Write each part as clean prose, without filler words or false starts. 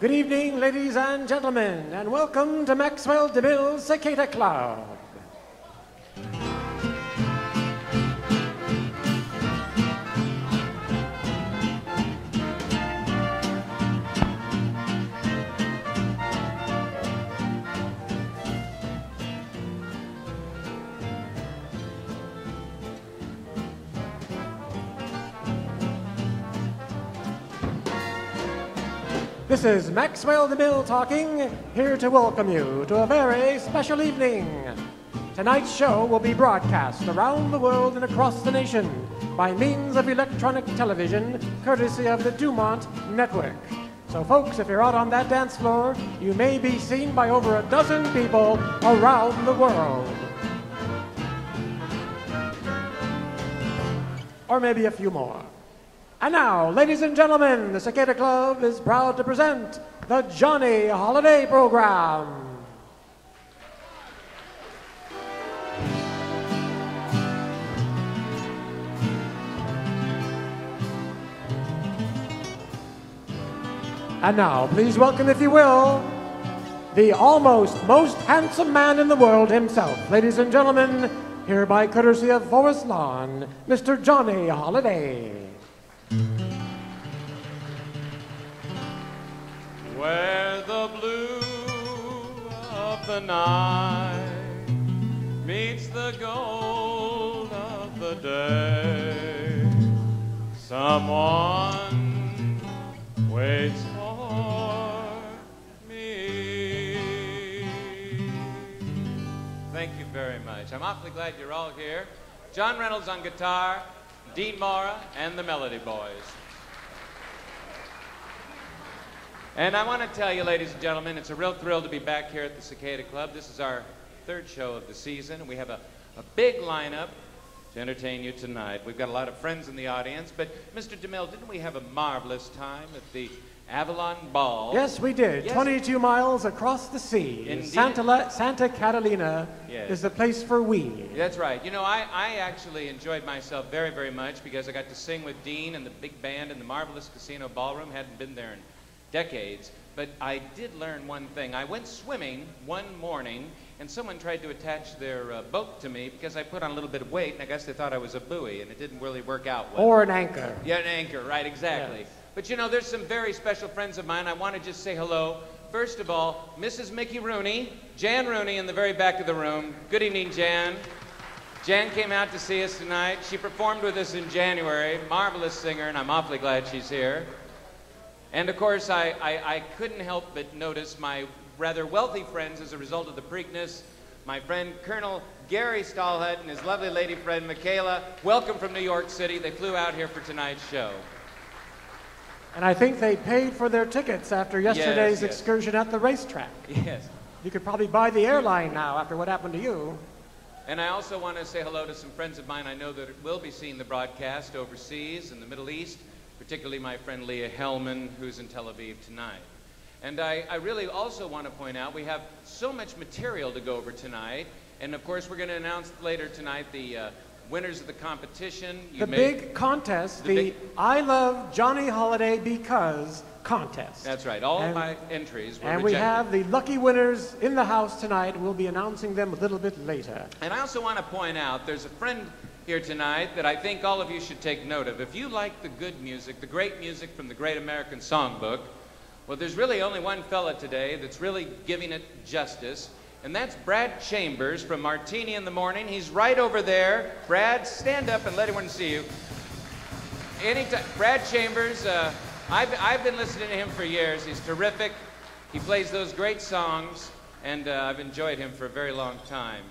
Good evening, ladies and gentlemen, and welcome to Maxwell Demille's Cicada Club. This is Maxwell DeMille talking, here to welcome you to a very special evening. Tonight's show will be broadcast around the world and across the nation by means of electronic television, courtesy of the Dumont Network. So folks, if you're out on that dance floor, you may be seen by over a dozen people around the world. Or maybe a few more. And now, ladies and gentlemen, the Cicada Club is proud to present the Johnny Holiday Program. And now, please welcome, if you will, the almost most handsome man in the world himself. Ladies and gentlemen, hereby courtesy of Forest Lawn, Mr. Johnny Holiday. Where the blue of the night meets the gold of the day, someone waits for me. Thank you very much. I'm awfully glad you're all here. John Reynolds on guitar, Dean Mora, and the Melody Boys. And I want to tell you, ladies and gentlemen, it's a real thrill to be back here at the Cicada Club. This is our third show of the season, and we have a big lineup to entertain you tonight. We've got a lot of friends in the audience, but Mr. DeMille, didn't we have a marvelous time at the Avalon Ball? Yes, we did. Yes. 22 miles across the sea. Indeed. Santa Catalina Yes. is the place for we. That's right. You know, I actually enjoyed myself very, very much because I got to sing with Dean and the big band in the marvelous Casino Ballroom. Hadn't been there in decades, but I did learn one thing. I went swimming one morning, and someone tried to attach their boat to me because I put on a little bit of weight, and I guess they thought I was a buoy, and it didn't really work out well. Or an anchor. Yeah, an anchor, right, exactly. Yes. But you know, there's some very special friends of mine. I want to just say hello. First of all, Mrs. Mickey Rooney, Jan Rooney in the very back of the room. Good evening, Jan. Jan came out to see us tonight. She performed with us in January. Marvelous singer, and I'm awfully glad she's here. And of course, I couldn't help but notice my rather wealthy friends as a result of the Preakness. My friend Colonel Gary Stallhut and his lovely lady friend Michaela. Welcome from New York City. They flew out here for tonight's show. And I think they paid for their tickets after yesterday's Yes. excursion at the racetrack. Yes. You could probably buy the airline now after what happened to you. And I also want to say hello to some friends of mine I know that will be seeing the broadcast overseas in the Middle East, particularly my friend Leah Hellman, who's in Tel Aviv tonight. And I really also want to point out we have so much material to go over tonight. And of course, we're going to announce later tonight the winners of the competition. Big contest, the I Love Johnny Holiday Because contest. That's right. All of my entries were And rejected. we have the lucky winners in the house tonight. We'll be announcing them a little bit later. And I also want to point out there's a friend here tonight that I think all of you should take note of. If you like the good music, the great music from the Great American Songbook, well, there's really only one fella today that's really giving it justice, and that's Brad Chambers from Martini in the Morning. He's right over there. Brad, stand up and let everyone see you. Brad Chambers, I've been listening to him for years. He's terrific. He plays those great songs, and I've enjoyed him for a very long time.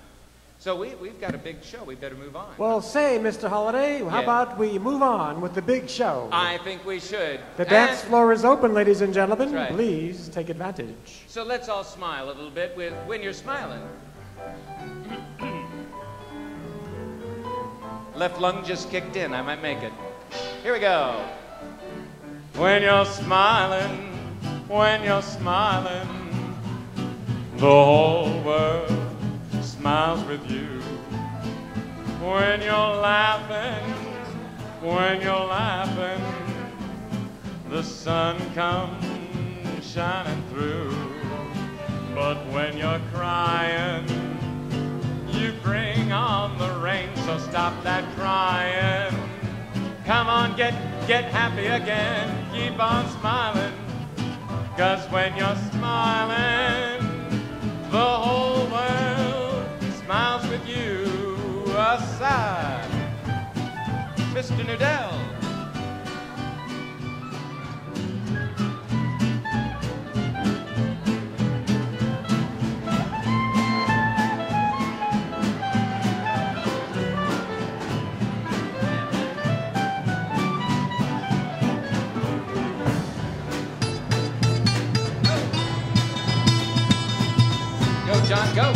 So we've got a big show. We better move on. Well, say, Mr. Holiday, how about we move on with the big show? I think we should. The dance floor is open, ladies and gentlemen. That's right. Please take advantage. So let's all smile a little bit with When You're Smiling. Left lung just kicked in. I might make it. Here we go. When you're smiling, the whole world smiles with you. When you're laughing, the sun comes shining through. But when you're crying, you bring on the rain, so stop that crying. Come on, get happy again, keep on smiling, 'cause when you're smiling, the whole world smiles with you. Aside, Mr. Nudell. John, go.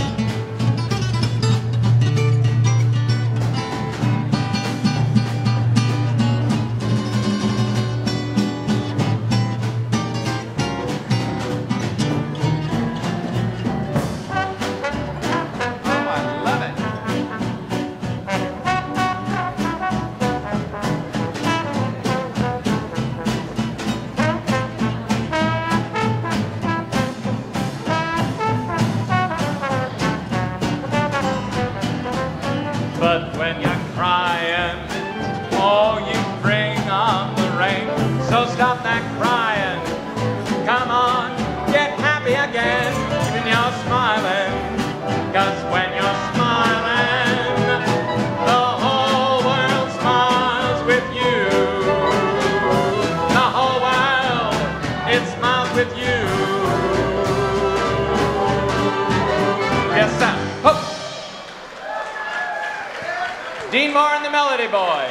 Dean Moore and the Melody Boys.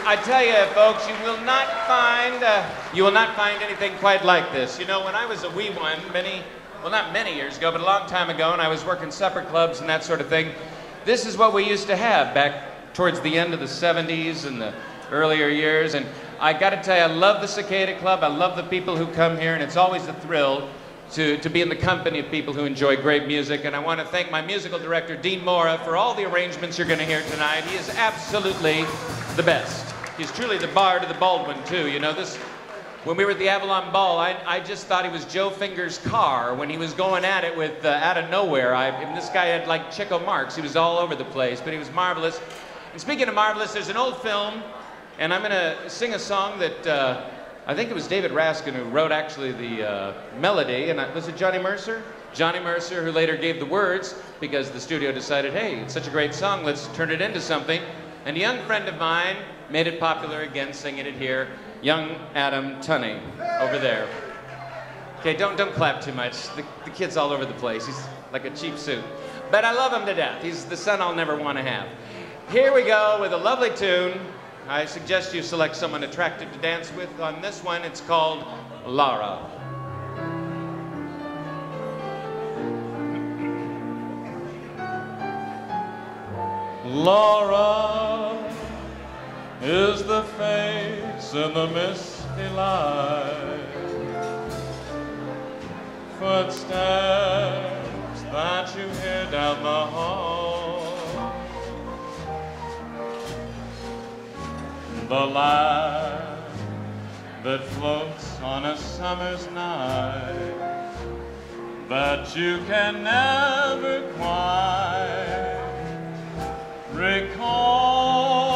I tell you, folks, you will not find anything quite like this. You know, when I was a wee one, not many years ago, but a long time ago, and I was working supper clubs and that sort of thing, this is what we used to have back towards the end of the 70s and the earlier years. And I got to tell you, I love the Cicada Club. I love the people who come here, and it's always a thrill to be in the company of people who enjoy great music. And I want to thank my musical director, Dean Mora, for all the arrangements you're going to hear tonight. He is absolutely the best. He's truly the Bard of the Baldwin, too. You know, when we were at the Avalon Ball, I just thought he was Joe Finger's car when he was going at it with out of nowhere. This guy had like Chico Marx. He was all over the place, but he was marvelous. And speaking of marvelous, there's an old film, and I'm going to sing a song that I think it was David Raskin who wrote actually the melody, and was it Johnny Mercer? Johnny Mercer, who later gave the words because the studio decided, hey, it's such a great song, let's turn it into something. And a young friend of mine made it popular again, singing it here, young Adam Tunney over there. Okay, don't clap too much. The kid's all over the place. He's like a cheap suit. But I love him to death. He's the son I'll never want to have. Here we go with a lovely tune. I suggest you select someone attractive to dance with on this one. It's called Lara. Laura is the face in the misty light, footsteps that you hear down the hall, the light that floats on a summer's night that you can never quite recall.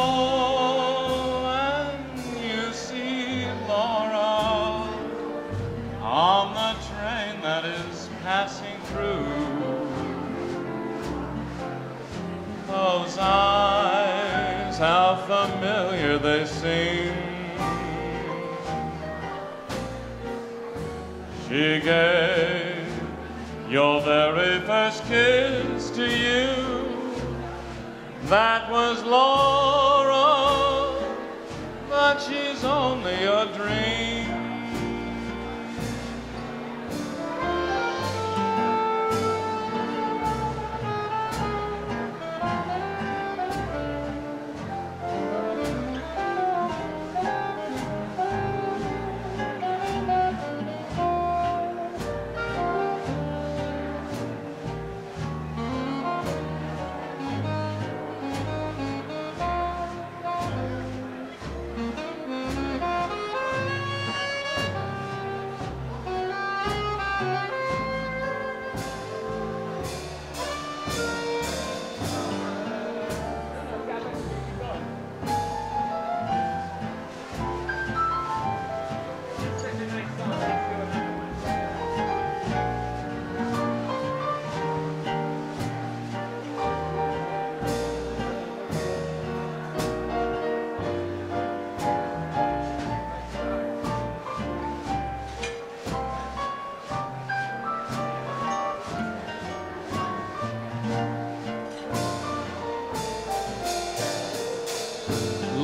And you see Laura on the train that is passing through. Those eyes, how familiar they seem. She gave your very first kiss to you. That was Laura, but she's only a dream.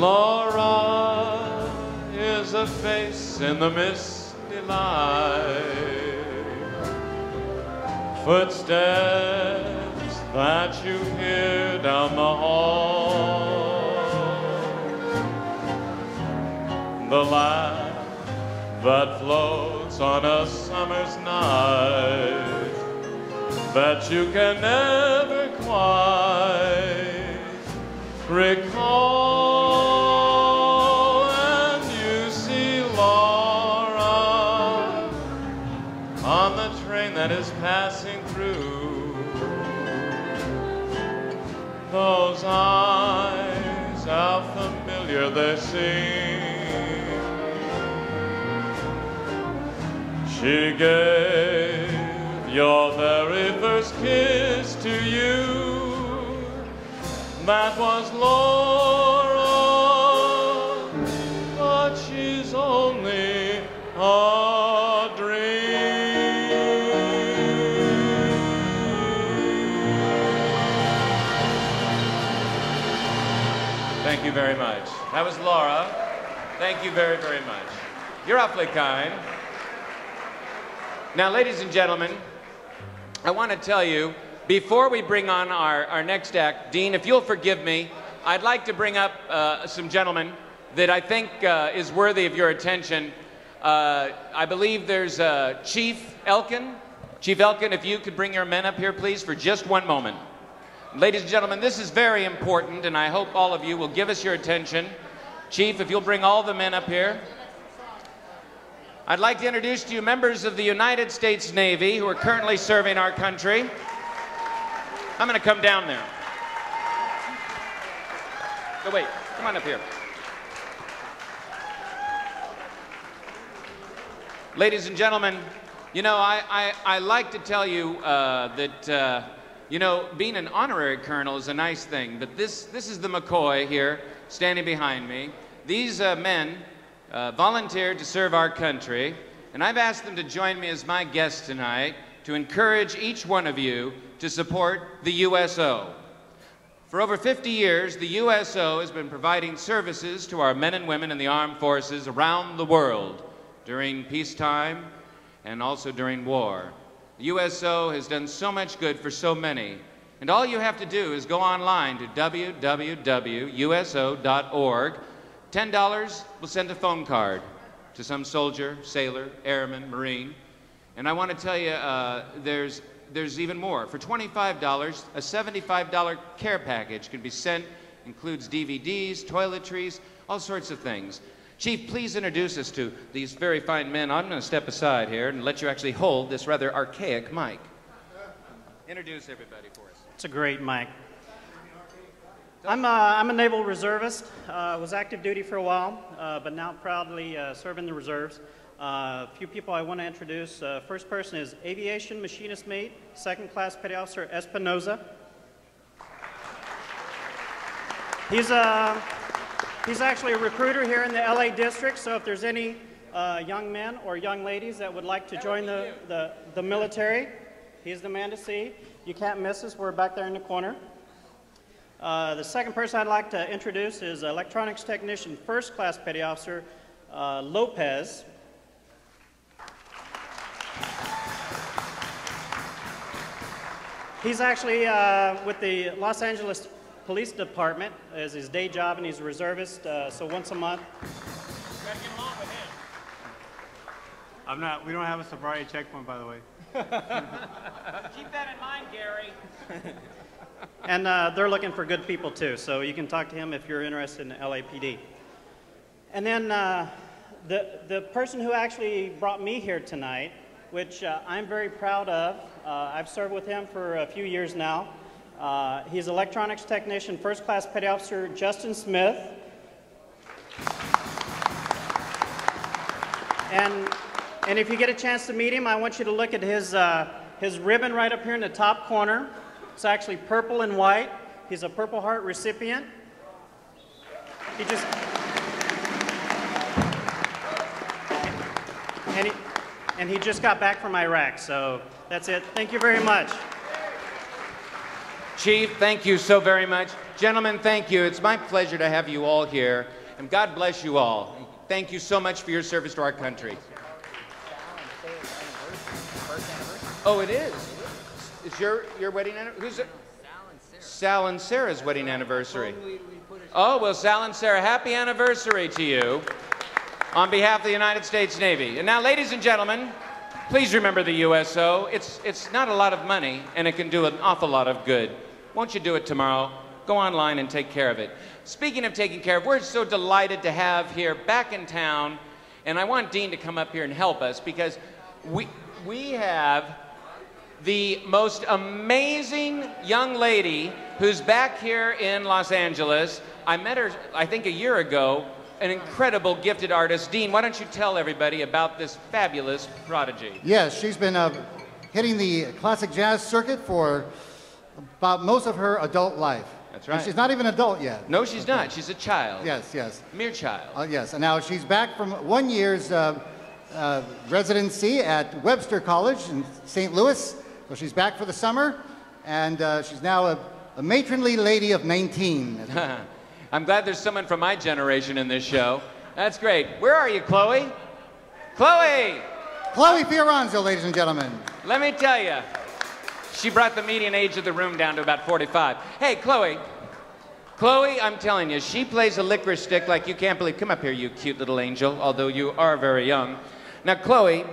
Laura is a face in the misty light, footsteps that you hear down the hall, the laugh that floats on a summer's night that you can never quite recall. And you see Laura on the train that is passing through. Those eyes, how familiar they seem. She gave your very first kiss to you. That was Laura, but she's only a dream. Thank you very much. That was Laura. Thank you very, very much. You're awfully kind. Now, ladies and gentlemen, I want to tell you, before we bring on our next act, Dean, if you'll forgive me, I'd like to bring up some gentlemen that I think is worthy of your attention. I believe there's Chief Elkin. Chief Elkin, if you could bring your men up here, please, for just one moment. Ladies and gentlemen, this is very important, and I hope all of you will give us your attention. Chief, if you'll bring all the men up here. I'd like to introduce to you members of the United States Navy who are currently serving our country. I'm going to come down there. No, wait, come on up here. Ladies and gentlemen, you know, I like to tell you that, you know, being an honorary colonel is a nice thing, but this is the McCoy here standing behind me. These men volunteered to serve our country, and I've asked them to join me as my guest tonight to encourage each one of you to support the USO. For over 50 years, the USO has been providing services to our men and women in the armed forces around the world during peacetime and also during war. The USO has done so much good for so many, and all you have to do is go online to www.uso.org. $10 will send a phone card to some soldier, sailor, airman, Marine. And I want to tell you, there's even more. For $25, a $75 care package can be sent, includes DVDs, toiletries, all sorts of things. Chief, please introduce us to these very fine men. I'm going to step aside here and let you actually hold this rather archaic mic. Introduce everybody for us. It's a great mic. I'm a naval reservist. Was active duty for a while, but now proudly serve in the reserves. A few people I want to introduce. First person is Aviation Machinist Mate, Second Class Petty Officer Espinoza. He's actually a recruiter here in the LA district, so if there's any young men or young ladies that would like to join the military, he's the man to see. You can't miss us. We're back there in the corner. The second person I'd like to introduce is Electronics Technician, First Class Petty Officer Lopez. He's actually with the Los Angeles Police Department as his day job, and he's a reservist, so once a month. Gotta get along with him. I'm not, we don't have a sobriety checkpoint, by the way. Keep that in mind, Gary. And they're looking for good people too, so you can talk to him if you're interested in LAPD. And then the person who actually brought me here tonight, which I'm very proud of, I've served with him for a few years now. He's Electronics Technician, First Class Petty Officer Justin Smith. And if you get a chance to meet him, I want you to look at his ribbon right up here in the top corner. It's actually purple and white. He's a Purple Heart recipient. He just got back from Iraq, so that's it. Thank you very much. Chief, thank you so very much. Gentlemen, thank you. It's my pleasure to have you all here, and God bless you all. Thank you so much for your service to our country. Oh, it is? Is your wedding anniversary? Who's it? Sal and Sarah's wedding anniversary. Oh, well, Sal and Sarah, happy anniversary to you on behalf of the United States Navy. And now, ladies and gentlemen, please remember the USO. It's not a lot of money, and it can do an awful lot of good. Won't you do it tomorrow? Go online and take care of it. Speaking of taking care of, we're so delighted to have here back in town, and I want Dean to come up here and help us because we have the most amazing young lady who's back here in Los Angeles. I met her, I think, a year ago, an incredible gifted artist. Dean, why don't you tell everybody about this fabulous prodigy? Yes, she's been hitting the classic jazz circuit for about most of her adult life. That's right. And she's not even an adult yet. No, she's not. She's a child. Yes, yes. Mere child. Yes, and now she's back from 1 year's residency at Webster College in St. Louis. So she's back for the summer, and she's now a matronly lady of 19. I'm glad there's someone from my generation in this show. That's great. Where are you, Chloe? Chloe! Chloe Fioranzo, ladies and gentlemen. Let me tell you, she brought the median age of the room down to about 45. Hey, Chloe. Chloe, I'm telling you, she plays a licorice stick like you can't believe. Come up here, you cute little angel, although you are very young. Now, Chloe,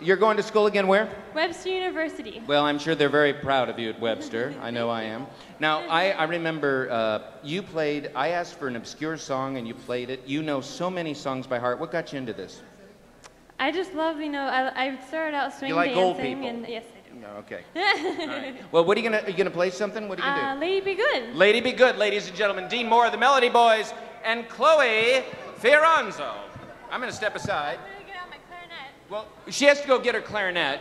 you're going to school again where? Webster University. Well, I'm sure they're very proud of you at Webster. I know I am. Now, I remember you played, I asked for an obscure song and you played it. You know so many songs by heart. What got you into this? I just love, I started out swing You like dancing. old people? And, yes, I do. No, okay. All right. Well, what are you gonna play something? What are you gonna do? Lady Be Good. Lady Be Good, ladies and gentlemen. Dean Moore of the Melody Boys and Chloe Fioranzo. I'm gonna step aside. I'm gonna get out my clarinet. Well, she has to go get her clarinet.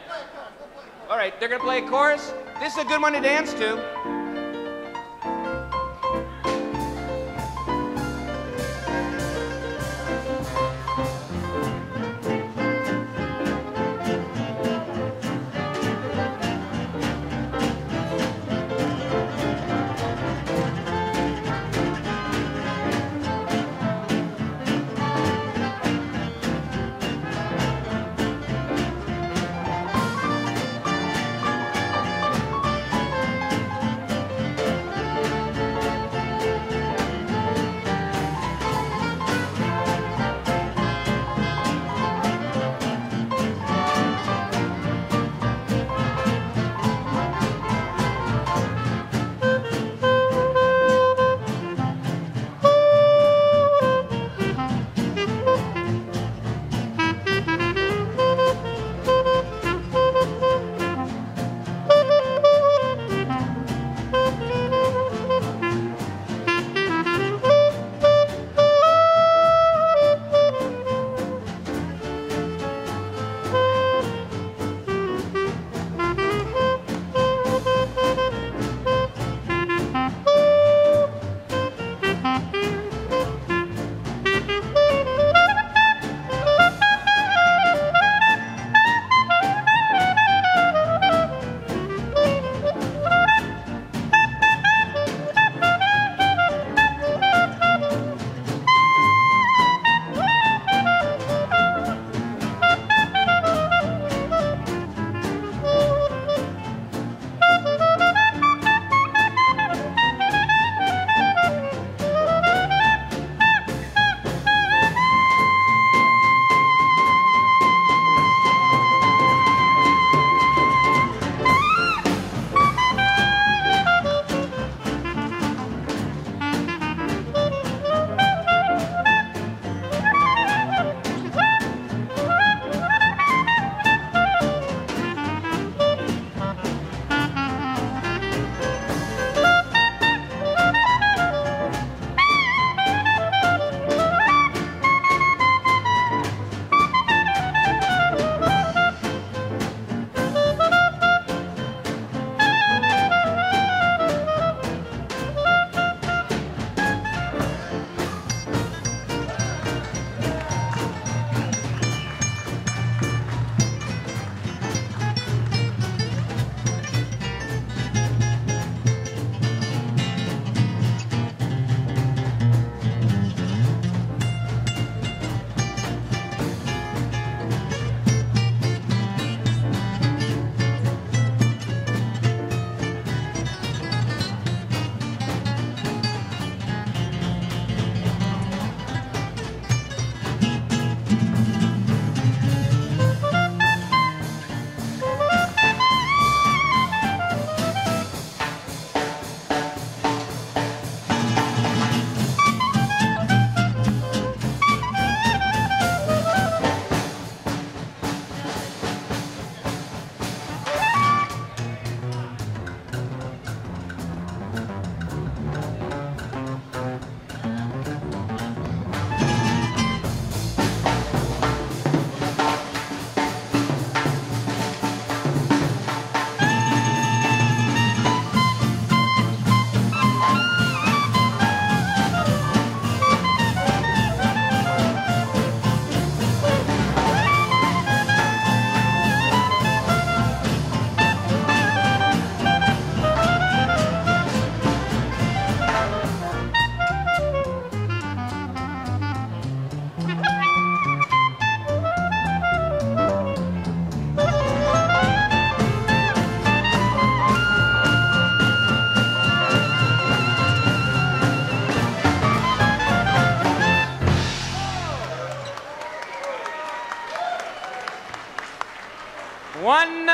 All right, they're gonna play a chorus. This is a good one to dance to.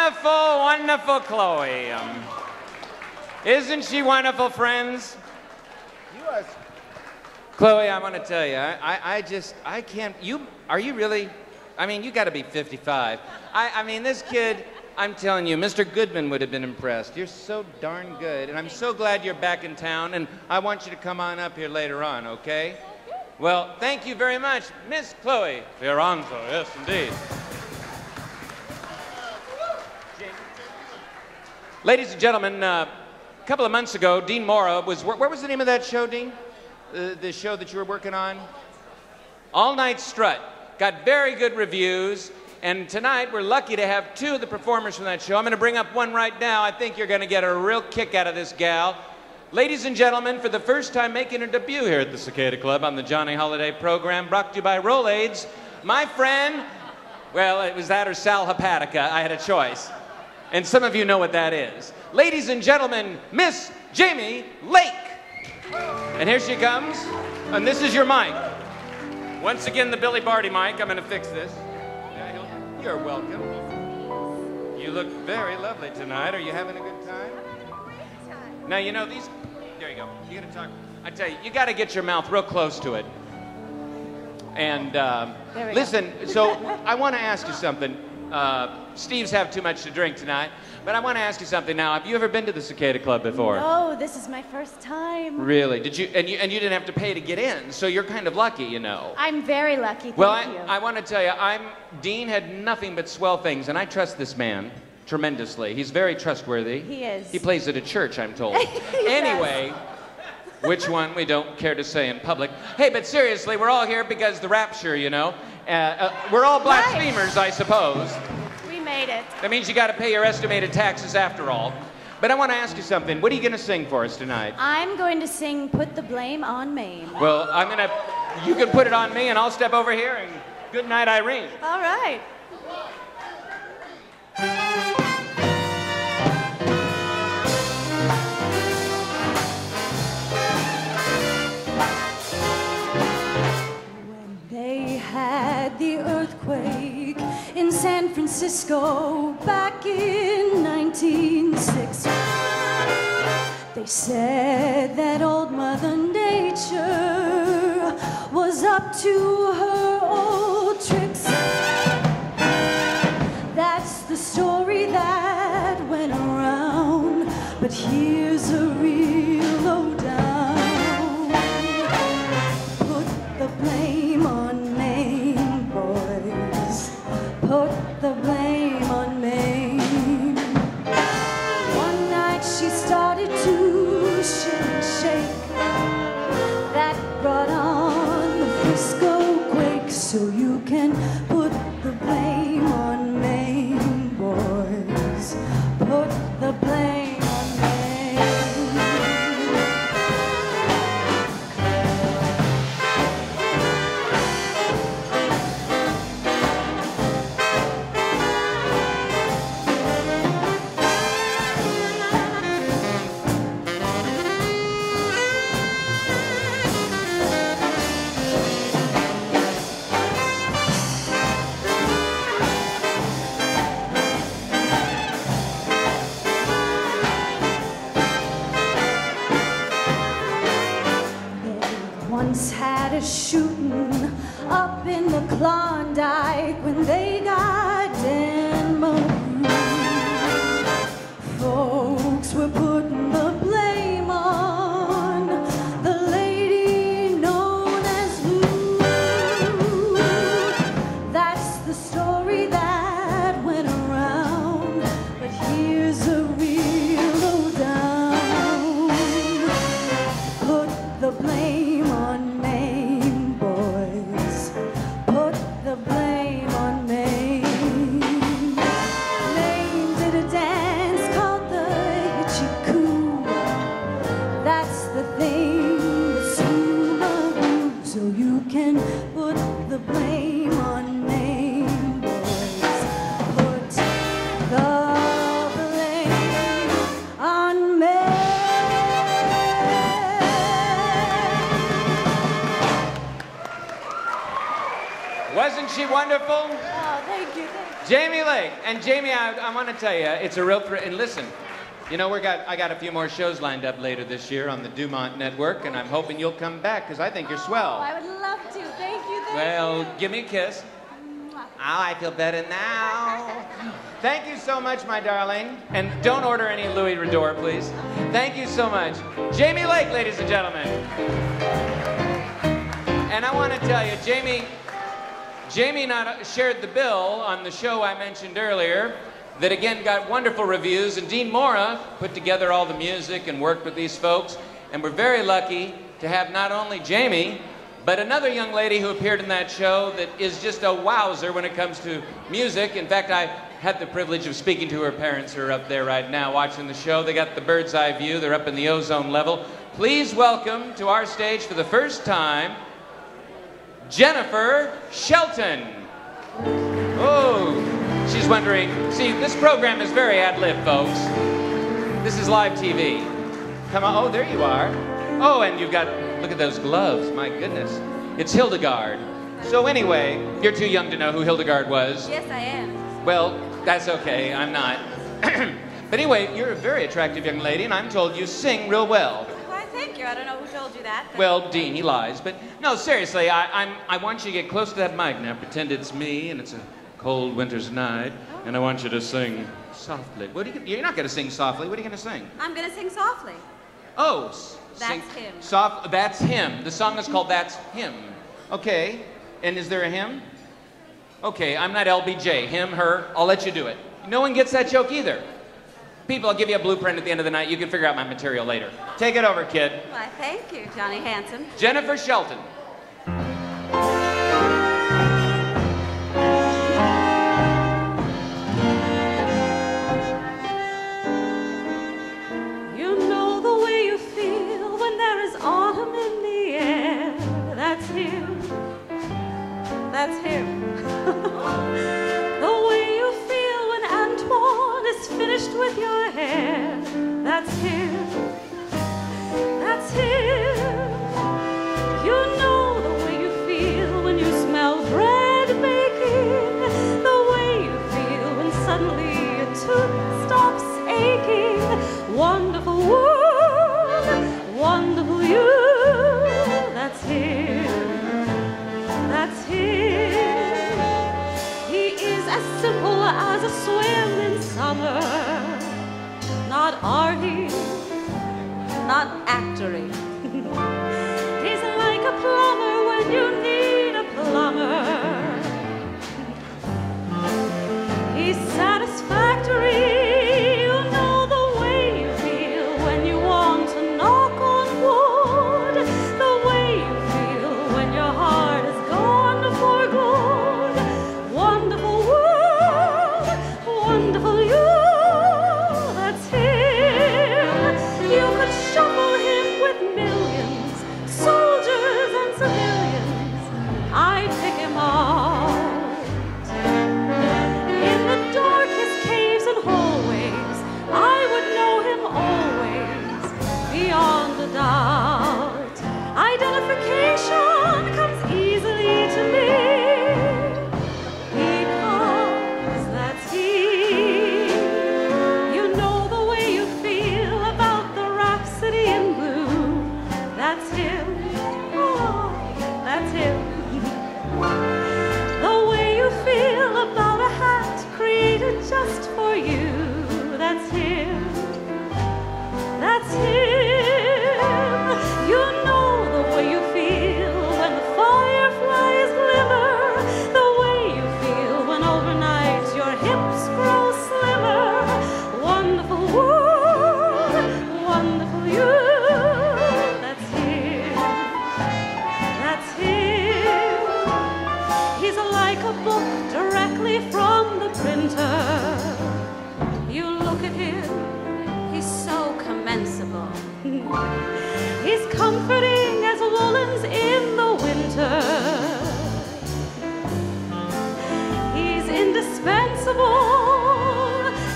wonderful, wonderful Chloe. Isn't she wonderful, friends? Chloe, I want to tell you, I can't, are you really, I mean, you got to be 55. I mean, this kid, I'm telling you, Mr. Goodman would have been impressed. You're so darn good, and I'm so glad you're back in town, and I want you to come on up here later on, okay? Well, thank you very much, Miss Chloe Fioranzo. Yes, indeed. Ladies and gentlemen, a couple of months ago, Dean Mora was, where was the name of that show, Dean? The show that you were working on? All Night Strut. Got very good reviews, and tonight we're lucky to have two of the performers from that show. I'm going to bring up one right now. I think you're going to get a real kick out of this gal. Ladies and gentlemen, for the first time making her debut here at the Cicada Club on the Johnny Holiday program, brought to you by Rolaids, my friend, well, it was that or Sal Hepatica. I had a choice. And some of you know what that is. Ladies and gentlemen, Miss Jamie Lake. And here she comes. And this is your mic. Once again, the Billy Barty mic. I'm going to fix this. You're welcome. You look very lovely tonight. Are you having a good time? Now, you know, these... There you go. You got to talk. I tell you, you got to get your mouth real close to it. And listen, so I want to ask you something. Steve's have too much to drink tonight, but I want to ask you something now. Have you ever been to the Cicada Club before? No, this is my first time. Really? Did you? And you didn't have to pay to get in, so you're kind of lucky, you know. I'm very lucky. Well, Thank you. I want to tell you, Dean had nothing but swell things, and I trust this man tremendously. He's very trustworthy. He is. He plays at a church, I'm told. Anyway. Which one we don't care to say in public. Hey, but seriously, we're all here because the rapture, you know. We're all blasphemers, I suppose. We made it. That means you got to pay your estimated taxes after all. But I want to ask you something. What are you going to sing for us tonight? I'm going to sing Put the Blame on Mame. Well, you can put it on me and I'll step over here and good night, Irene. All right. They had the earthquake in San Francisco back in 1960. They said that old Mother Nature was up to her old tricks. That's the story that went around, but here's a real lowdown. Put the blame on Mame, boys. Put the blame on Mame. One night she started to shake. That brought on the Frisco quake. So you can put the blame on Mame, boys. Put the blame on Mame. Once had a shooting up in the Klondike when they got Denmark. Folks were putting the blame on the lady known as Lou. That's the story that went around, but here's a real lowdown. Put the blame on Mame, boys. Put the blame on Mame. Mame did a dance called the Hitchie-Coo. That's the thing that's Suma-Boo. So you can put the blame on Mame, boys. Put the blame on Mame. Wasn't she wonderful? Oh, thank you. Jamie Lake. And Jamie, I want to tell you, it's a real thrill. And listen, you know, I got a few more shows lined up later this year on the Dumont Network, and I'm hoping you'll come back, because I think you're swell. I would love to. Thank you. Well, give me a kiss. Oh, I feel better now. Thank you so much, my darling. And don't order any Louis Rador, please. Thank you so much. Jamie Lake, ladies and gentlemen. And I want to tell you, Jamie not shared the bill on the show I mentioned earlier that again got wonderful reviews, and Dean Mora put together all the music and worked with these folks, and we're very lucky to have not only Jamie, but another young lady who appeared in that show that is just a wowzer when it comes to music. In fact, I had the privilege of speaking to her parents who are up there right now watching the show. They got the bird's eye view. They're up in the ozone level. Please welcome to our stage for the first time, Jennifer Shelton. Oh, she's wondering. See, this program is very ad-lib, folks. This is live TV. Come on. Oh, there you are. Oh, and you've got, look at those gloves. My goodness. It's Hildegard. So anyway, you're too young to know who Hildegard was. Yes, I am. Well, that's okay. I'm not. But anyway, you're a very attractive young lady, and I'm told you sing real well. Why, thank you. I don't know who told you that. Well, Dean, he lies. But no, seriously, I want you to get close to that mic now. Pretend it's me, and it's a cold winter's night, and I want you to sing softly. You're not going to sing softly. What are you going to sing? I'm going to sing softly. Oh, That's Him. That's Him. The song is called That's Him. Okay. And is there a hymn? Okay, I'm not LBJ. Him, her, I'll let you do it. No one gets that joke either. People, I'll give you a blueprint at the end of the night. You can figure out my material later. Take it over, kid. Why, thank you, Johnny Hanson. Jennifer Shelton. You know the way you feel when there is autumn in the air. That's Him. That's Him. The way you feel when Antoine is finished with your hair. That's Him. That's Him. You know the way you feel when you smell bread baking. The way you feel when suddenly your tooth stops aching. Wonderful world, wonderful you. That's Him. That's Him. He is as simple as a swim in summer. Not arty, not actory. He's like a plumber when you need a plumber. He's satisfactory. You know the way you feel when you want to knock on wood. The way you feel when your heart is gone for good. Wonderful world, wonderful you. That's Him. You could shuffle Him with millions, soldiers and civilians. I'd pick Him out. In the darkest caves and hallways, I would know Him always, beyond a doubt. Identification comes easily to me, because that's He. You know the way you feel about the Rhapsody in Blue. That's Him. Oh, that's Him. The way you feel about a hat created just for you. That's Him. That's Him. You know the way you feel when the fireflies glimmer. The way you feel when overnight your hips grow slimmer. Wonderful world, wonderful you. That's Him. That's Him. He's like a book directly from the printer. You look at Him, He's so commensable. He's comforting as woolens in the winter. He's indispensable.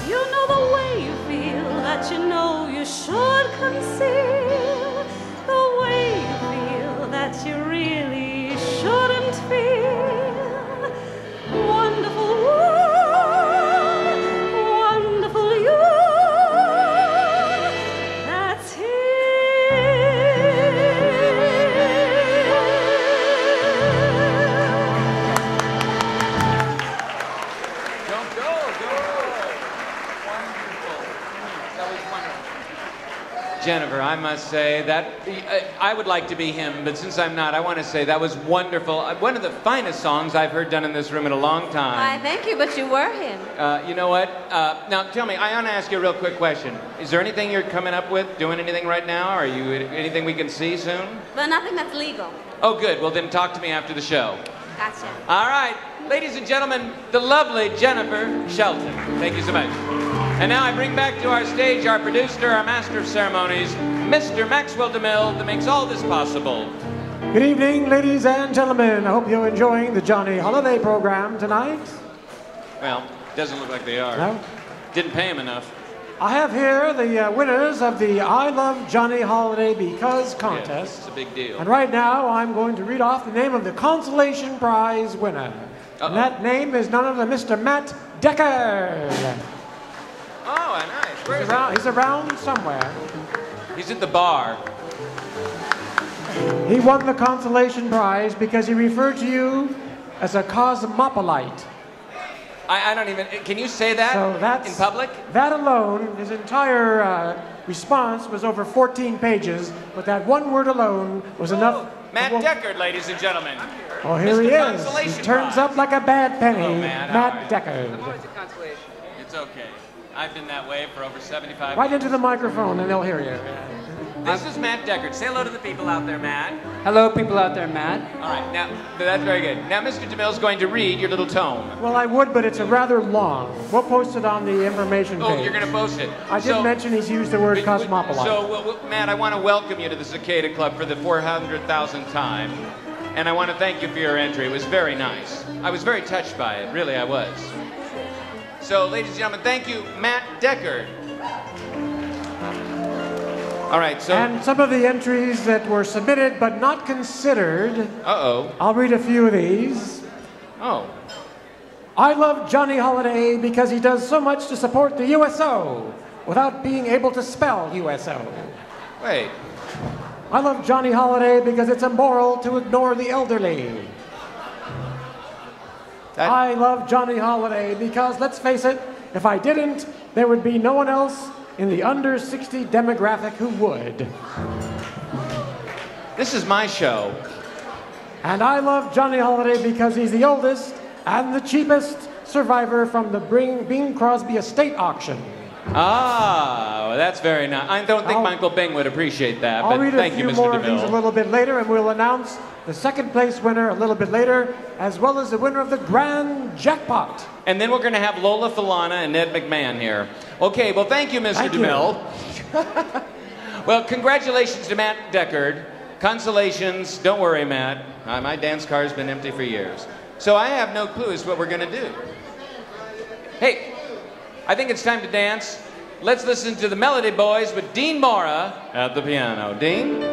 You know the way you feel that you know you should conceal. The way you feel that you really shouldn't feel. Jennifer, I must say that I would like to be him, but since I'm not, I want to say that was wonderful. One of the finest songs I've heard done in this room in a long time. Why, thank you, but you were him. You know what? Now, tell me, I want to ask you a real quick question. Is there anything you're coming up with, doing anything right now? Are you anything we can see soon? But nothing that's legal. Oh, good. Well, then talk to me after the show. Gotcha. All right. Ladies and gentlemen, the lovely Jennifer Shelton. Thank you so much. And now I bring back to our stage our producer, our master of ceremonies, Mr. Maxwell DeMille, that makes all this possible. Good evening, ladies and gentlemen. I hope you're enjoying the Johnny Holiday program tonight. Well, doesn't look like they are. No? Didn't pay him enough. I have here the winners of the I Love Johnny Holiday Because contest. Yeah, it's a big deal. And right now, I'm going to read off the name of the consolation prize winner. And that name is none other than Mr. Matt Deckard. Oh, nice. Where is he? He's around somewhere. He's at the bar. He won the consolation prize because he referred to you as a cosmopolite. I don't even... Can you say that in public? That alone, his entire response was over 14 pages, but that one word alone was enough... Matt Deckard, ladies and gentlemen. Oh, here he is. He turns prize. up like a bad penny. Oh, Matt, Matt Deckard. I'm always a consolation. It's okay. I've been that way for over 75 Right years. into the microphone and they'll hear you. This is Matt Deckard. Say hello to the people out there, Matt. Hello, people out there, Matt. All right, now, that's very good. Now, Mr. DeMille's going to read your little tome. Well, I would, but it's a rather long. We'll post it on the information page. Oh, you're going to post it. I did mention he's used the word cosmopolite. So, Matt, I want to welcome you to the Cicada Club for the 400,000th time. And I want to thank you for your entry. It was very nice. I was very touched by it. Really, I was. So, ladies and gentlemen, thank you, Matt Deckard. All right, so... And some of the entries that were submitted but not considered. Uh-oh. I'll read a few of these. Oh. I love Johnny Holiday because he does so much to support the USO without being able to spell USO. Wait. I love Johnny Holiday because it's immoral to ignore the elderly. I love Johnny Holiday because, let's face it, if I didn't, there would be no one else in the under 60 demographic who would. This is my show. And I love Johnny Holiday because he's the oldest and the cheapest survivor from the Bing Crosby estate auction. Ah, well, that's very nice. I don't think Michael Bing would appreciate that, I'll but read thank a you, few Mr. more of these a DeMille. little bit later, and we'll announce the second place winner a little bit later, as well as the winner of the grand jackpot. And then we're going to have Lola Falana and Ned McMahon here. Okay, well, thank you, Mr. DeMille. Well, congratulations to Matt Deckard. Consolations. Don't worry, Matt. My dance car's been empty for years. So I have no clue as to what we're going to do. Hey, I think it's time to dance. Let's listen to the Melody Boys with Dean Mora at the piano. Dean?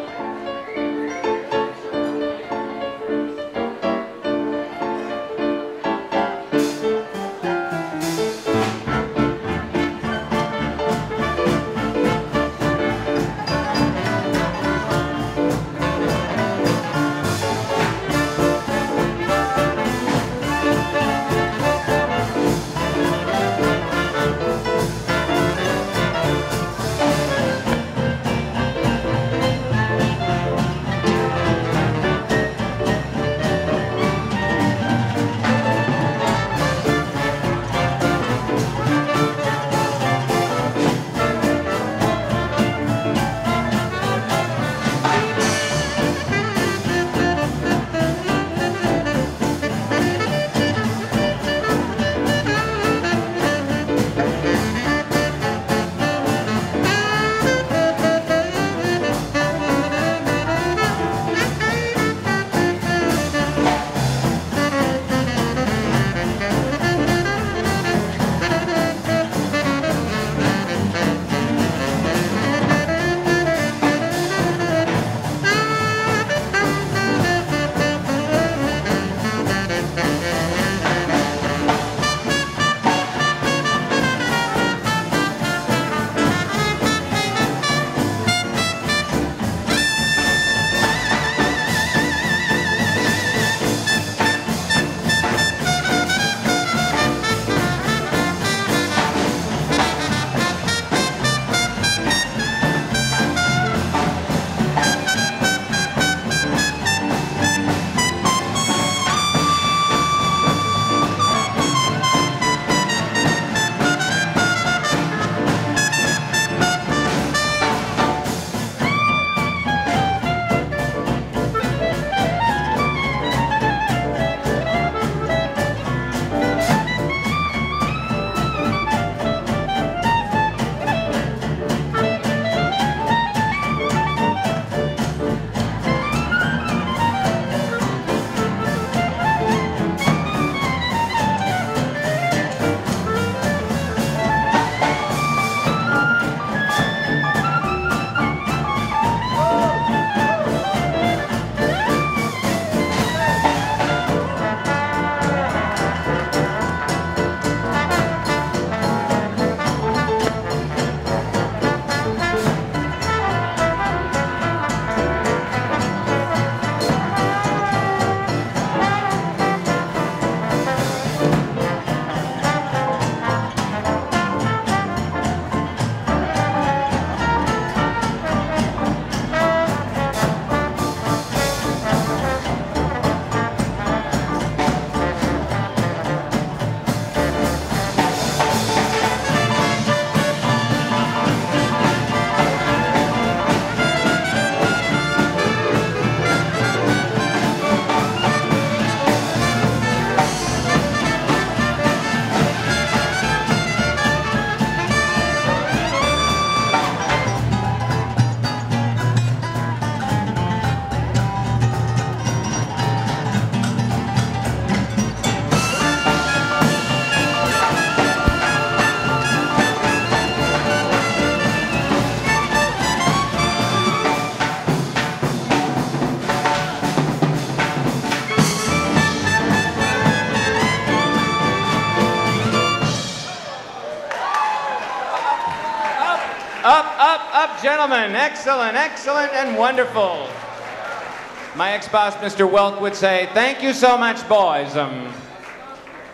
gentlemen, excellent, excellent, and wonderful. My ex-boss, Mr. Welk, would say, thank you so much, boys.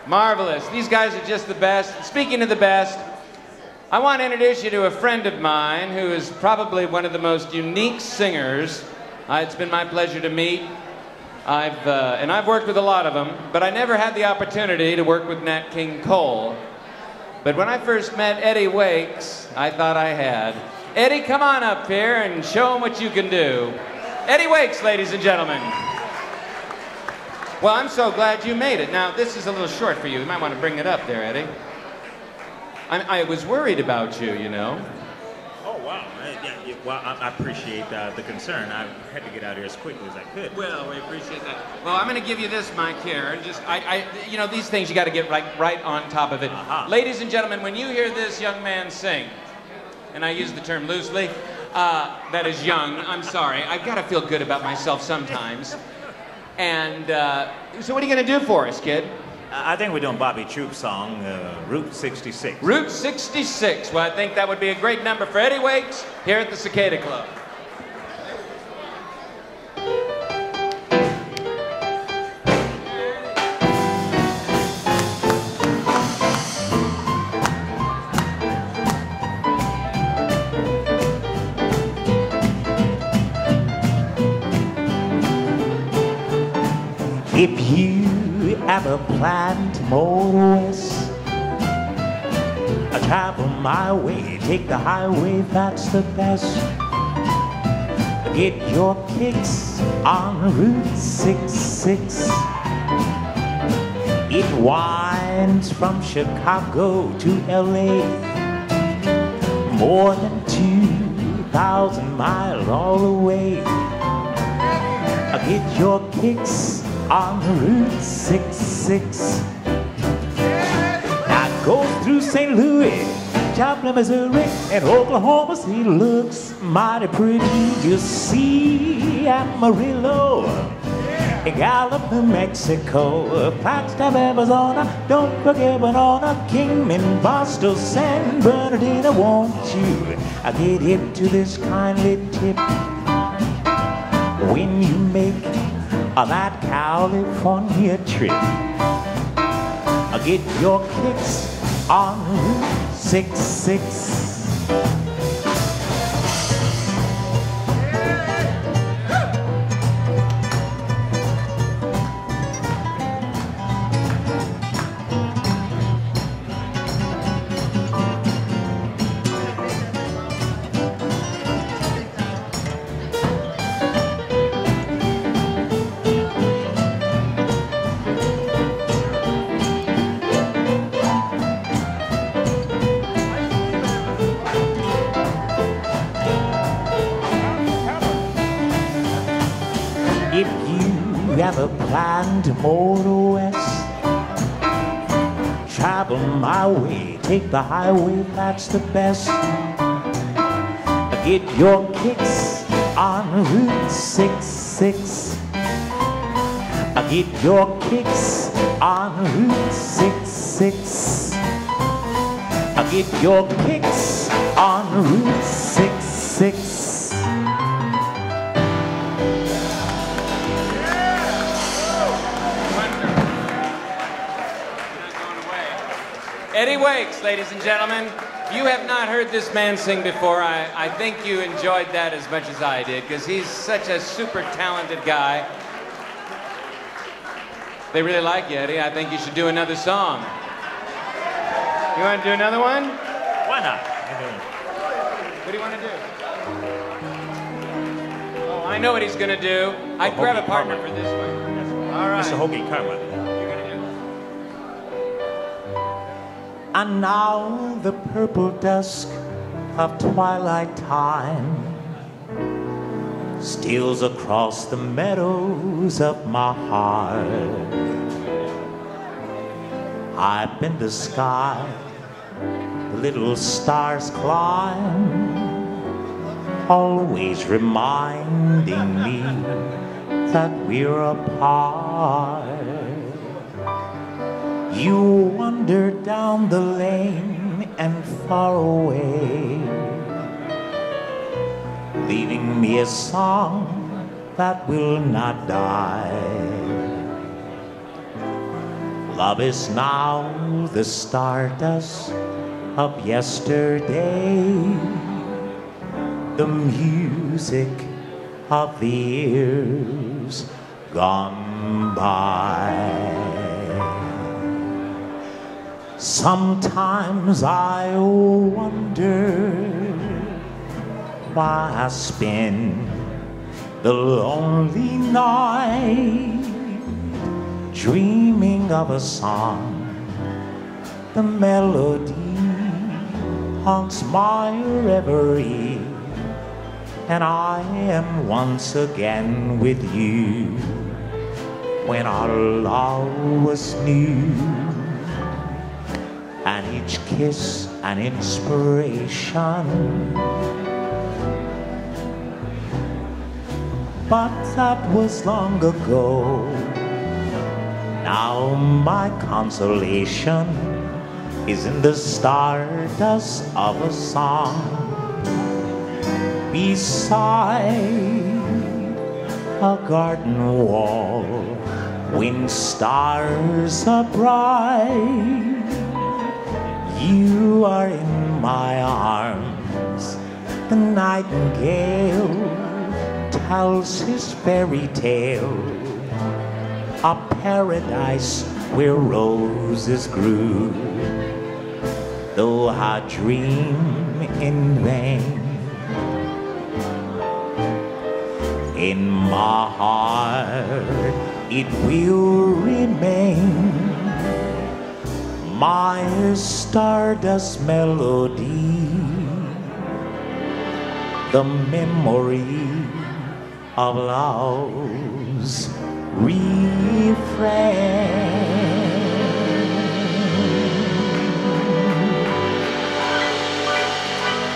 Marvelous. These guys are just the best. Speaking of the best, I want to introduce you to a friend of mine who is probably one of the most unique singers it's been my pleasure to meet. I've worked with a lot of them, but I never had the opportunity to work with Nat King Cole. But when I first met Eddie Wakes, I thought I had. Eddie, come on up here and show him what you can do. Eddie Wakes, ladies and gentlemen. Well, I'm so glad you made it. Now, this is a little short for you. You might want to bring it up there, Eddie. I was worried about you, you know. Oh, wow. Well, I appreciate the concern. I had to get out here as quickly as I could. Well, we appreciate that. Well, I'm going to give you this mic here. Just, you know, these things you got to get right on top of it. Ladies and gentlemen, when you hear this young man sing, and I use the term loosely, that is young. I'm sorry. I've got to feel good about myself sometimes. And so what are you going to do for us, kid? I think we're doing Bobby Troupe's song, Route 66. Route 66. Well, I think that would be a great number for Eddie Wakes here at the Cicada Club. If you ever plan to motor west, I travel my way, take the highway, that's the best. Get your kicks on Route 66. It winds from Chicago to LA, more than 2,000 miles all the way. Get your kicks on Route 66. Now go through St. Louis, Joplin, Missouri, and Oklahoma City. Looks mighty pretty. You see Amarillo, Gallup, New Mexico, Flagstaff, Arizona. Don't forget Winona, Kingman, Boston, San Bernardino. Won't you get hip to this kindly tip when you make that California trip? Get your kicks on Route 66. Ever plan to motor west? Travel my way, take the highway, that's the best. Get your kicks on Route 66. Get your kicks on Route 66. Get your kicks on Route 66. Eddie Wakes, ladies and gentlemen. If you have not heard this man sing before, I think you enjoyed that as much as I did, because he's such a super talented guy. They really like you, Eddie. I think you should do another song. You want to do another one? Why not? What do you want to do? Oh, I know what he's going to do. I'd grab a partner for this one. All right. Mr. Hoagie Cartwright. And now the purple dusk of twilight time steals across the meadows of my heart. Up in the sky, little stars climb, always reminding me that we're apart. You wander down the lane and far away, leaving me a song that will not die. Love is now the stardust of yesterday, the music of the years gone by. Sometimes I wonder why I spend the lonely night dreaming of a song. The melody haunts my reverie, and I am once again with you when our love was new, and each kiss an inspiration. But that was long ago. Now my consolation is in the stardust of a song beside a garden wall, when stars are bright. You are in my arms. The nightingale tells his fairy tale, a paradise where roses grew. Though I dream in vain, in my heart it will remain, my stardust melody, the memory of love's refrain.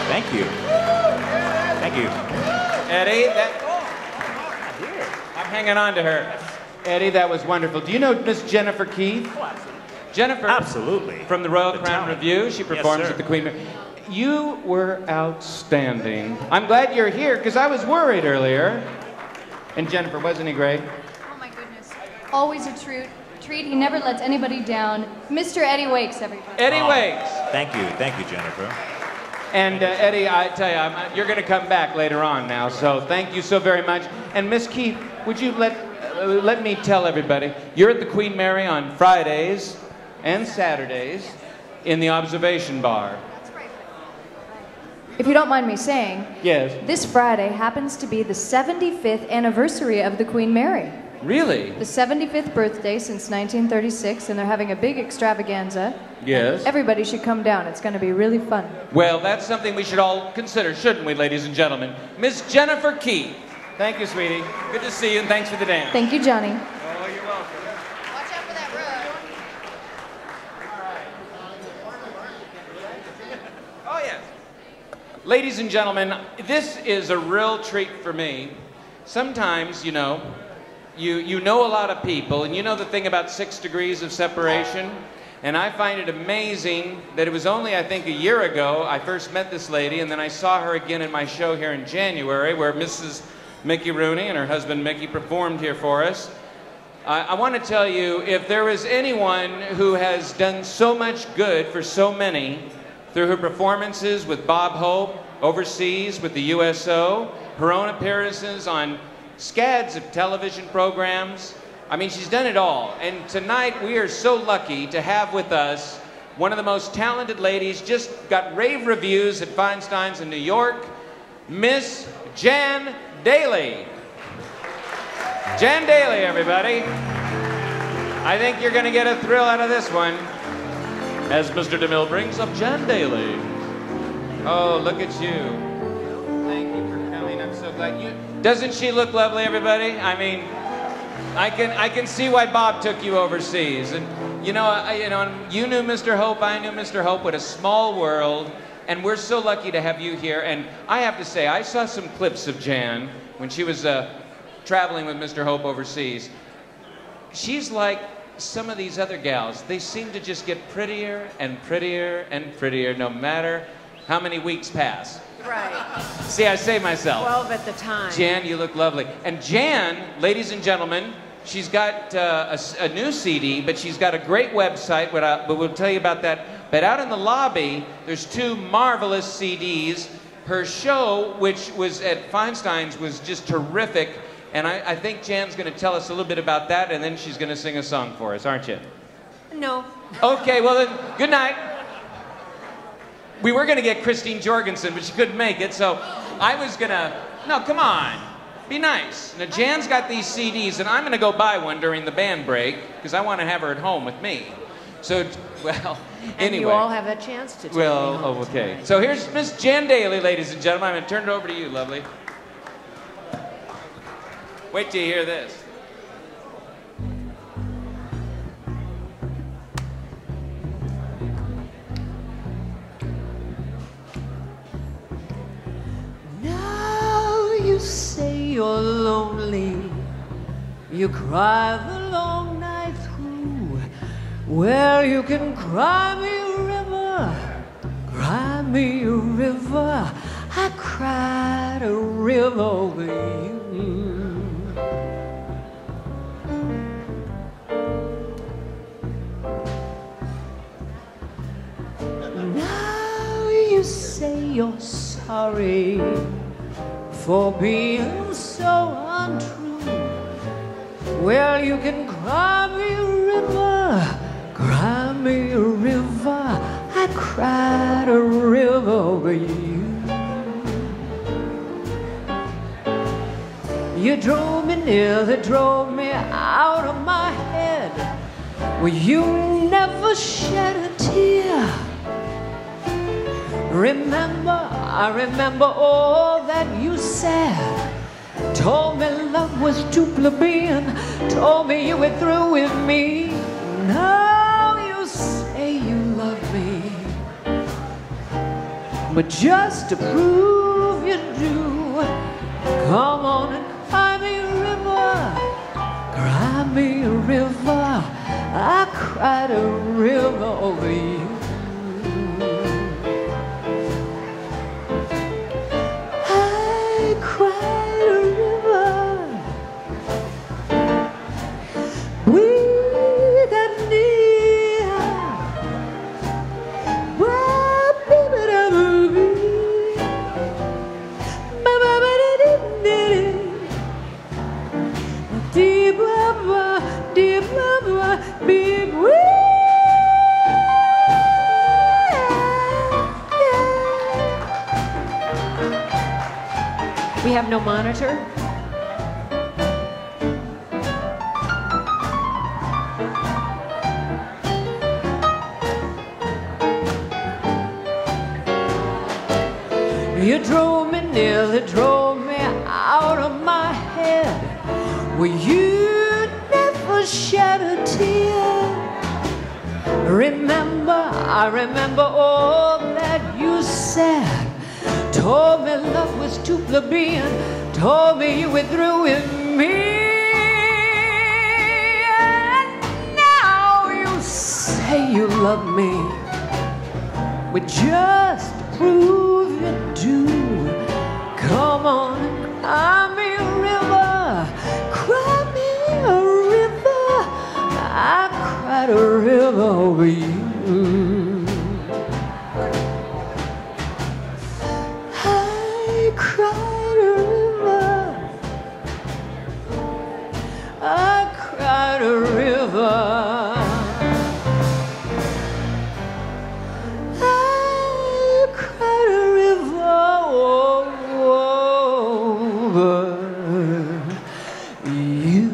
Thank you. Thank you. Eddie, I'm hanging on to her. Eddie, that was wonderful. Do you know Miss Jennifer Keith? Jennifer. Absolutely. From the Royal Crown Review. She performs Yes, at the Queen. You were outstanding. I'm glad you're here because I was worried earlier. And Jennifer, wasn't he great? Oh my goodness. Always a treat. He never lets anybody down. Mr. Eddie Wakes, everybody. Eddie Wakes. Thank you, Jennifer. And Eddie, I tell you, you're going to come back later on now, so thank you so very much. And Miss Keith, would you let me tell everybody, you're at the Queen Mary on Fridays and Saturdays in the observation bar. If you don't mind me saying, Yes. this Friday happens to be the 75th anniversary of the Queen Mary. Really? The 75th birthday since 1936, and they're having a big extravaganza. Yes. Everybody should come down. It's going to be really fun. Well, that's something we should all consider, shouldn't we, ladies and gentlemen? Miss Jennifer Keith. Thank you, sweetie. Good to see you, and thanks for the dance. Thank you, Johnny. Oh, you're welcome. Watch out for that road. Oh, yes. Ladies and gentlemen, this is a real treat for me. Sometimes, you know a lot of people, and you know the thing about 6 degrees of separation, and I find it amazing that it was only, I think, a year ago I first met this lady, and then I saw her again in my show here in January, where Mrs. Mickey Rooney and her husband Mickey performed here for us. I want to tell you, if there is anyone who has done so much good for so many through her performances with Bob Hope, overseas with the USO, her own appearances on scads of television programs. I mean, she's done it all. And tonight we are so lucky to have with us one of the most talented ladies, just got rave reviews at Feinstein's in New York, Miss Jan Daly. Jan Daly, everybody. I think you're going to get a thrill out of this one. As Mr. DeMille brings up Jan Daly. Oh, look at you. Thank you for coming. I'm so glad you... Doesn't she look lovely, everybody? I mean, I can see why Bob took you overseas. And you knew Mr. Hope, I knew Mr. Hope. What a small world. And we're so lucky to have you here. And I have to say, I saw some clips of Jan when she was traveling with Mr. Hope overseas. She's like some of these other gals. They seem to just get prettier and prettier and prettier no matter how many weeks pass. Right. See, I saved myself. 12 at the time. Jan, you look lovely. And Jan, ladies and gentlemen, she's got a new CD, but she's got a great website, but we'll tell you about that. But out in the lobby, there's 2 marvelous CDs. Her show, which was at Feinstein's, was just terrific. And I think Jan's going to tell us a little bit about that, and then she's going to sing a song for us, aren't you? No. Okay, well then, good night. We were going to get Christine Jorgensen, but she couldn't make it, so I was going to... No, come on. Be nice. Now, Jan's got these CDs, and I'm going to go buy one during the band break, because I want to have her at home with me. So, well, And anyway. you all have a chance to take me Well, home okay. tonight. So here's Miss Jan Daly, ladies and gentlemen. I'm going to turn it over to you, lovely. Wait till you hear this. Now you say you're lonely, you cry the long night through. Well, you can cry me a river, cry me a river. I cried a river over you. Now you say you're sorry for being so untrue. Well, you can cry me a river, cry me a river. I cried a river over you. You drove me nearly drove me out of my head. Well, you never shed a tear. I remember all that you said. Told me love was too plebeian. Told me you were through with me. Now you say you love me. But just to prove you do, come on and cry me a river. Cry me a river. I cried a river over you. I cried a river. We got near. We have no monitor. You drove me, nearly drove me out of my head. Well, you never shed a tear. I remember all that you said. Told me love was too plebeian. Told me you were through with me. And now you say you love me. But just to prove you do, come on and cry me a river. Cry me a river. I cried a river over you. I cried a river. I cried a river. I cried a river over you.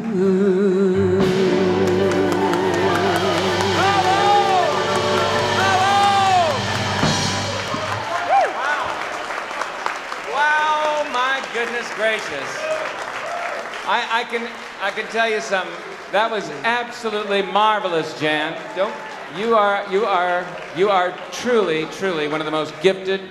Wow, my goodness gracious. I can tell you something. That was absolutely marvelous, Jan. You are truly, truly one of the most gifted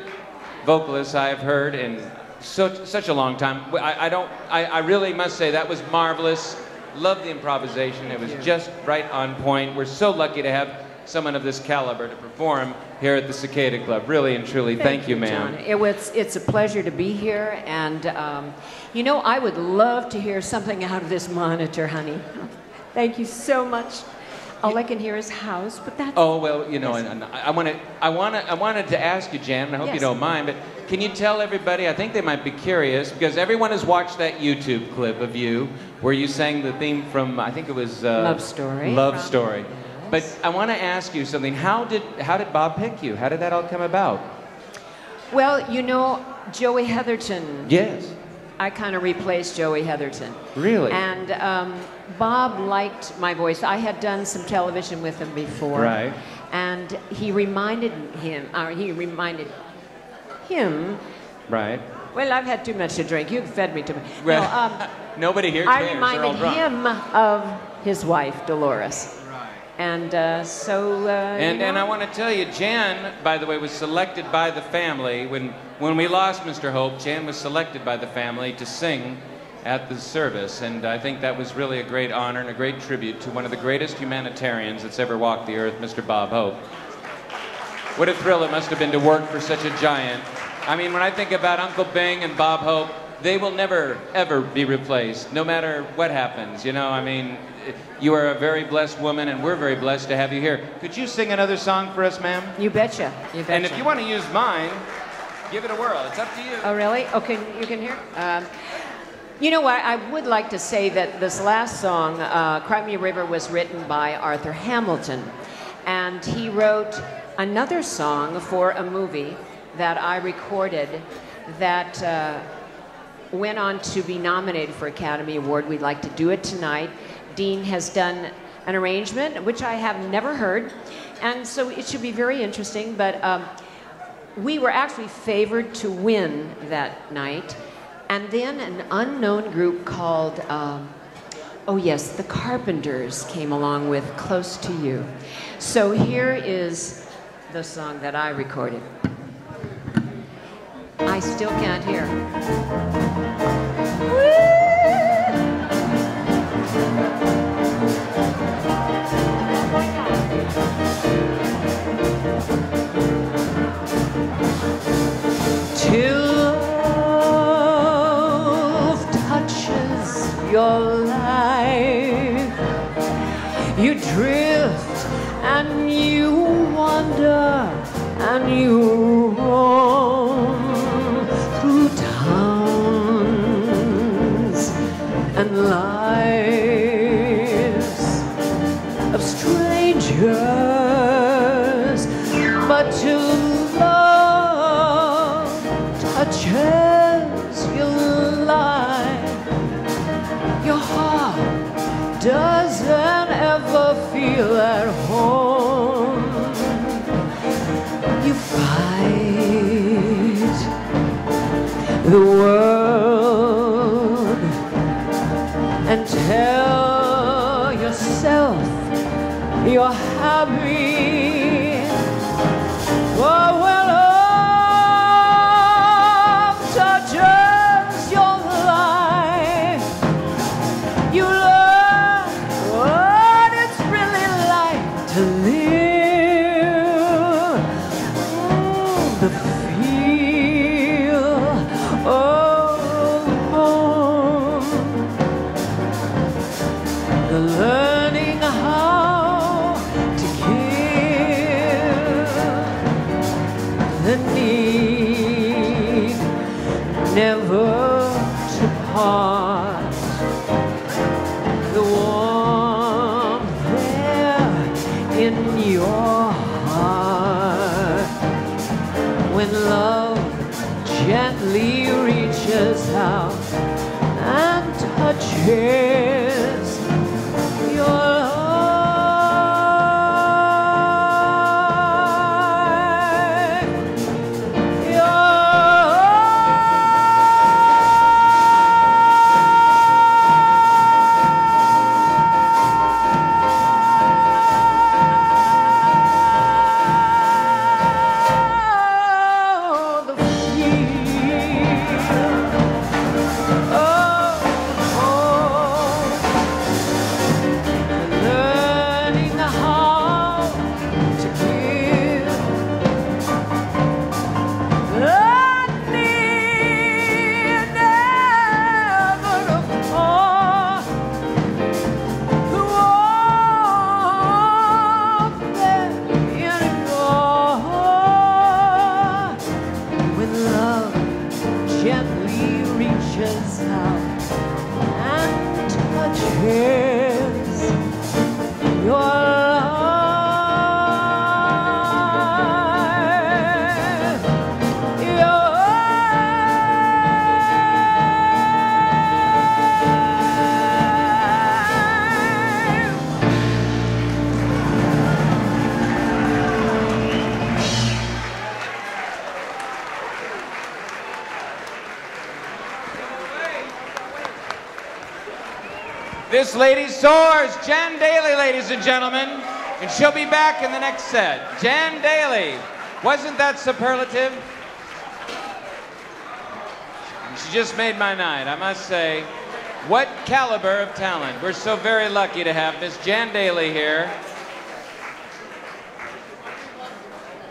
vocalists I've heard in such a long time. I really must say that was marvelous. Loved the improvisation. It was just right on point. We're so lucky to have someone of this caliber to perform here at the Cicada Club. Really and truly, thank you, ma'am. John. It's a pleasure to be here, and you know, I would love to hear something out of this monitor, honey. Thank you so much. All I can hear is house, but that's... Oh, well, you know, and I wanted to ask you, Jan, and I hope you Yes. don't mind, but can you tell everybody, I think they might be curious, because everyone has watched that YouTube clip of you where you sang the theme from, I think it was... Love Story. Love Story. But I want to ask you something. How did Bob pick you? How did that all come about? Well, you know, Joey Heatherton. Yes. I kind of replaced Joey Heatherton. Really? And Bob liked my voice. I had done some television with him before. Right. And he reminded him. Right. Well, I've had too much to drink. You've fed me too much. Well, No, nobody here I cares. They're all reminded drunk. him of his wife, Dolores. And And I want to tell you, Jan, by the way, was selected by the family. When we lost Mr. Hope, Jan was selected by the family to sing at the service. And I think that was really a great honor and a great tribute to one of the greatest humanitarians that's ever walked the earth, Mr. Bob Hope. What a thrill it must have been to work for such a giant. I mean, when I think about Uncle Bing and Bob Hope, they will never, ever be replaced, no matter what happens. You know, I mean, you are a very blessed woman, and we're very blessed to have you here. Could you sing another song for us, ma'am? You betcha. You betcha. And if you want to use mine, give it a whirl. It's up to you. Oh, really? Okay, you can hear? You know what? I would like to say that this last song, Cry Me a River, was written by Arthur Hamilton. And he wrote another song for a movie that I recorded that went on to be nominated for Academy Award. We'd like to do it tonight. Dean has done an arrangement, which I have never heard, and so it should be very interesting, but we were actually favored to win that night, and then an unknown group called, oh yes, the Carpenters came along with Close to You. So here is the song that I recorded. I still can't hear. Till love touches your life, you drift and you wander and you roam through towns and lives of strangers, but till love touches your life, your heart doesn't ever feel at home. You fight the world and tell yourself you're happy. Oh, when love touches your life, you learn what it's really like to live. The feel of home, the learning how to give, the need never to part, the warmth there in your heart when love gently reaches out and touches your life. This lady soars. Jan Daly, ladies and gentlemen. And she'll be back in the next set. Jan Daly. Wasn't that superlative? She just made my night, I must say. What caliber of talent. We're so very lucky to have Miss Jan Daly here.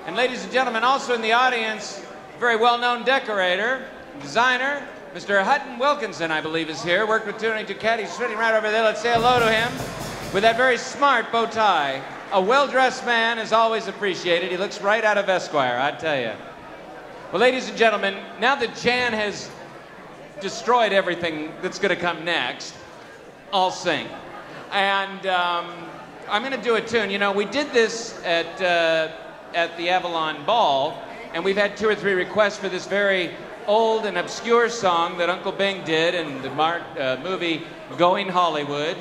And ladies and gentlemen, also in the audience, very well-known decorator, designer, Mr. Hutton Wilkinson, I believe, is here. Worked with Tony Duquette. He's sitting right over there. Let's say hello to him with that very smart bow tie. A well-dressed man is always appreciated. He looks right out of Esquire, I tell you. Well, ladies and gentlemen, now that Jan has destroyed everything that's going to come next, I'll sing. And I'm going to do a tune. You know, we did this at the Avalon Ball, and we've had 2 or 3 requests for this very old and obscure song that Uncle Bing did in the movie Going Hollywood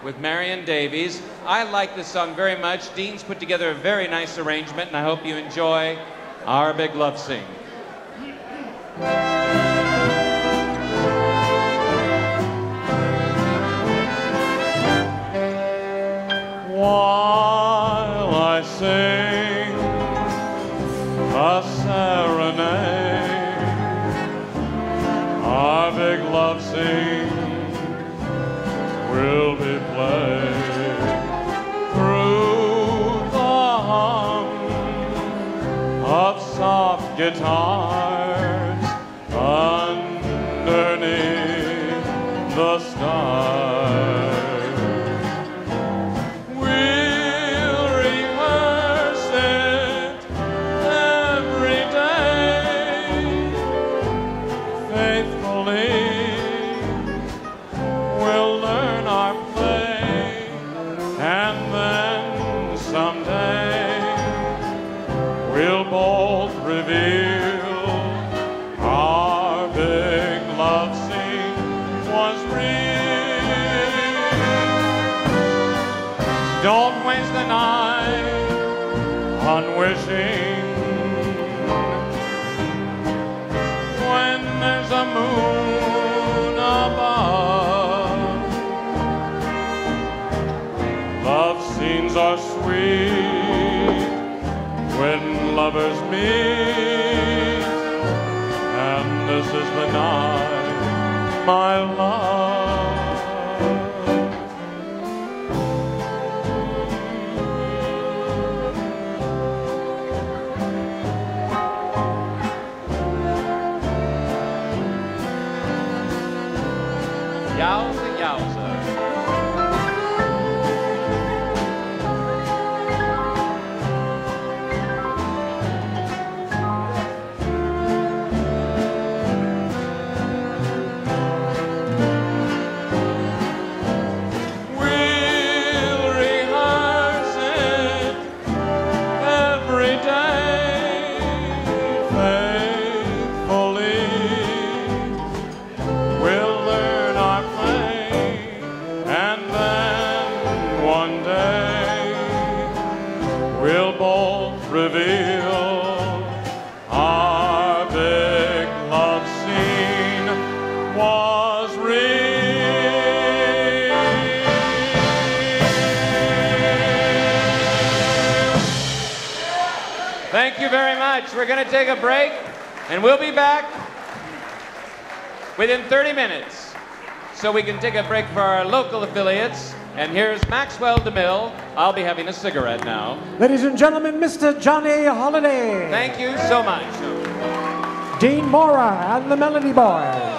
with Marion Davies. I like this song very much. Dean's put together a very nice arrangement, and I hope you enjoy Our Big Love Scene. While I sing a serenade, our big love scene will be played through the hum of soft guitars underneath the stars. Don't waste the night on wishing when there's a moon above. Love scenes are sweet when lovers meet, and this is the night, my love. Yowza, yowza. We'll rehearse it every day faithfully. We'll learn our we'll both reveal our big love scene was real. Thank you very much. We're going to take a break, and we'll be back within 30 minutes. So we can take a break for our local affiliates. And here's Maxwell DeMille. I'll be having a cigarette now. Ladies and gentlemen, Mr. Johnny Holiday. Thank you so much. Dean Mora and the Melody Boys.